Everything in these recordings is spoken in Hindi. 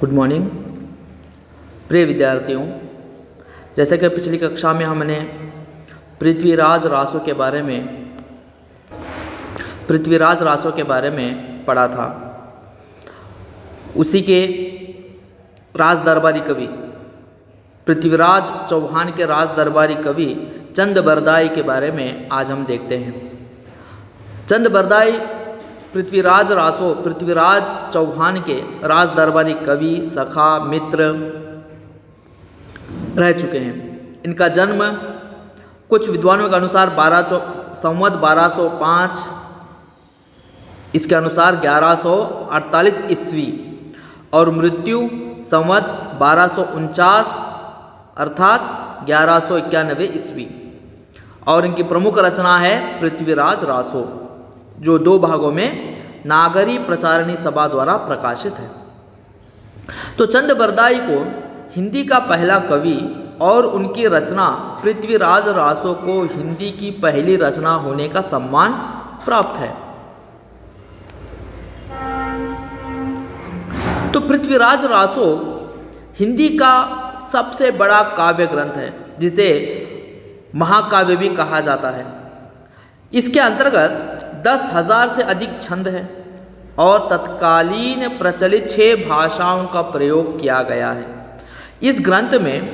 गुड मॉर्निंग प्रिय विद्यार्थियों। जैसे कि पिछली कक्षा में हमने पृथ्वीराज रासो के बारे में पढ़ा था। उसी के राज दरबारी कवि पृथ्वीराज चौहान के राज दरबारी कवि चंद बरदाई के बारे में आज हम देखते हैं। चंद बरदाई पृथ्वीराज चौहान के राज दरबारी कवि, सखा, मित्र रह चुके हैं। इनका जन्म कुछ विद्वानों के अनुसार संवत 1205, इसके अनुसार 1148 ईस्वी और मृत्यु संवत 1249 अर्थात 1191 ईस्वी। और इनकी प्रमुख रचना है पृथ्वीराज रासो, जो 2 भागों में नागरी प्रचारणी सभा द्वारा प्रकाशित है। तो चंद बरदाई को हिंदी का पहला कवि और उनकी रचना पृथ्वीराज रासो को हिंदी की पहली रचना होने का सम्मान प्राप्त है। तो पृथ्वीराज रासो हिंदी का सबसे बड़ा काव्य ग्रंथ है, जिसे महाकाव्य भी कहा जाता है। इसके अंतर्गत 10,000 से अधिक छंद है और तत्कालीन प्रचलित 6 भाषाओं का प्रयोग किया गया है। इस ग्रंथ में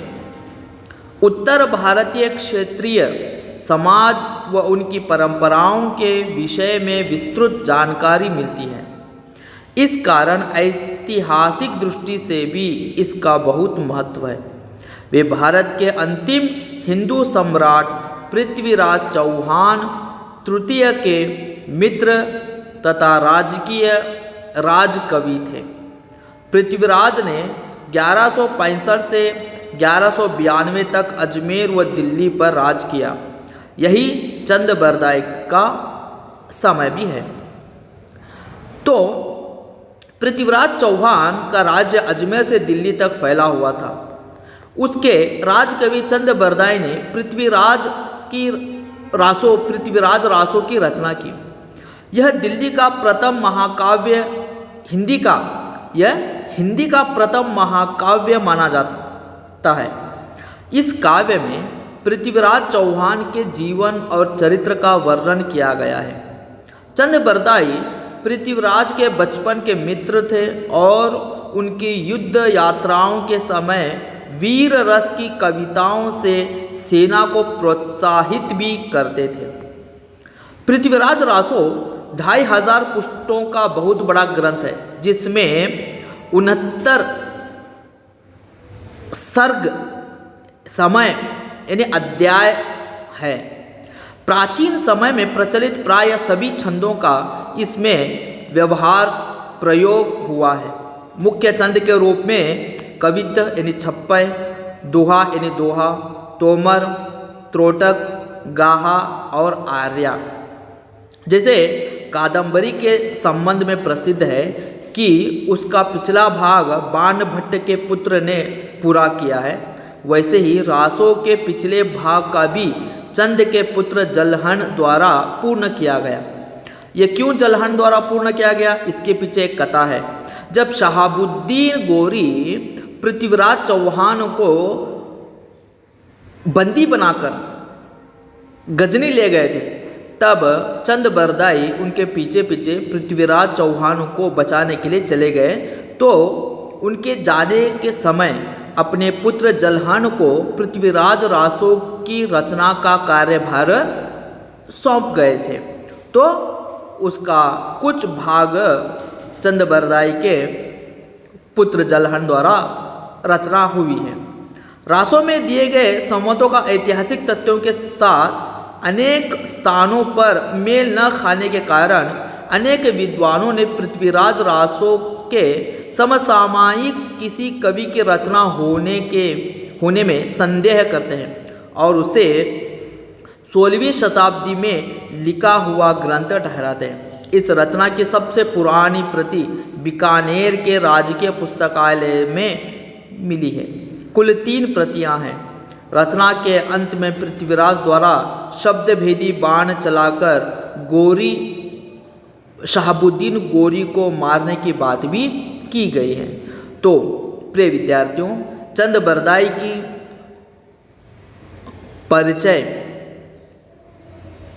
उत्तर भारतीय क्षेत्रीय समाज व उनकी परंपराओं के विषय में विस्तृत जानकारी मिलती है। इस कारण ऐतिहासिक दृष्टि से भी इसका बहुत महत्व है। वे भारत के अंतिम हिंदू सम्राट पृथ्वीराज चौहान तृतीय के मित्र तथा राजकीय राजकवि थे। पृथ्वीराज ने 1165 से 1192 तक अजमेर व दिल्ली पर राज किया। यही चंद बरदाई का समय भी है। तो पृथ्वीराज चौहान का राज्य अजमेर से दिल्ली तक फैला हुआ था। उसके राजकवि चंद बरदाई ने पृथ्वीराज रासो की रचना की। यह दिल्ली का प्रथम महाकाव्य हिंदी का प्रथम महाकाव्य माना जाता है। इस काव्य में पृथ्वीराज चौहान के जीवन और चरित्र का वर्णन किया गया है। चंद बरदाई पृथ्वीराज के बचपन के मित्र थे और उनकी युद्ध यात्राओं के समय वीर रस की कविताओं से सेना को प्रोत्साहित भी करते थे। पृथ्वीराज रासो 2500 पृष्ठों का बहुत बड़ा ग्रंथ है, जिसमें 69 सर्ग समय यानी अध्याय है। प्राचीन समय में प्रचलित प्राय सभी छंदों का इसमें व्यवहार प्रयोग हुआ है। मुख्य छंद के रूप में कवित्त यानी छप्पय, दोहा यानी दोहा, तोमर, त्रोटक, गाहा और आर्या। जैसे कादंबरी के संबंध में प्रसिद्ध है कि उसका पिछला भाग बाणभट्ट के पुत्र ने पूरा किया है, वैसे ही रासो के पिछले भाग का भी चंद के पुत्र जलहन द्वारा पूर्ण किया गया। ये क्यों जलहन द्वारा पूर्ण किया गया, इसके पीछे एक कथा है। जब शहाबुद्दीन गोरी पृथ्वीराज चौहान को बंदी बनाकर गजनी ले गए थे, तब चंद बरदाई उनके पीछे पीछे पृथ्वीराज चौहान को बचाने के लिए चले गए। तो उनके जाने के समय अपने पुत्र जलहन को पृथ्वीराज रासो की रचना का कार्यभार सौंप गए थे। तो उसका कुछ भाग चंद बरदाई के पुत्र जलहन द्वारा रचना हुई है। रासो में दिए गए संवतों का ऐतिहासिक तथ्यों के साथ अनेक स्थानों पर मेल न खाने के कारण अनेक विद्वानों ने पृथ्वीराज रासो के समसामयिक किसी कवि की रचना होने में संदेह करते हैं और उसे 16वीं शताब्दी में लिखा हुआ ग्रंथ ठहराते हैं। इस रचना की सबसे पुरानी प्रति बीकानेर के राजकीय पुस्तकालय में मिली है। कुल 3 प्रतियां हैं। रचना के अंत में पृथ्वीराज द्वारा शब्दभेदी बाण चलाकर शहाबुद्दीन गोरी को मारने की बात भी की गई है। तो प्रिय विद्यार्थियों, चंद बरदाई की परिचय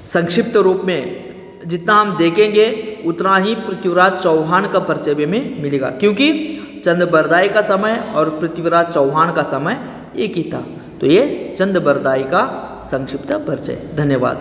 संक्षिप्त रूप में जितना हम देखेंगे उतना ही पृथ्वीराज चौहान का परिचय भी हमें मिलेगा, क्योंकि चंद बरदाई का समय और पृथ्वीराज चौहान का समय एक ही था। तो ये चंद बरदाई का संक्षिप्त परिचय। धन्यवाद।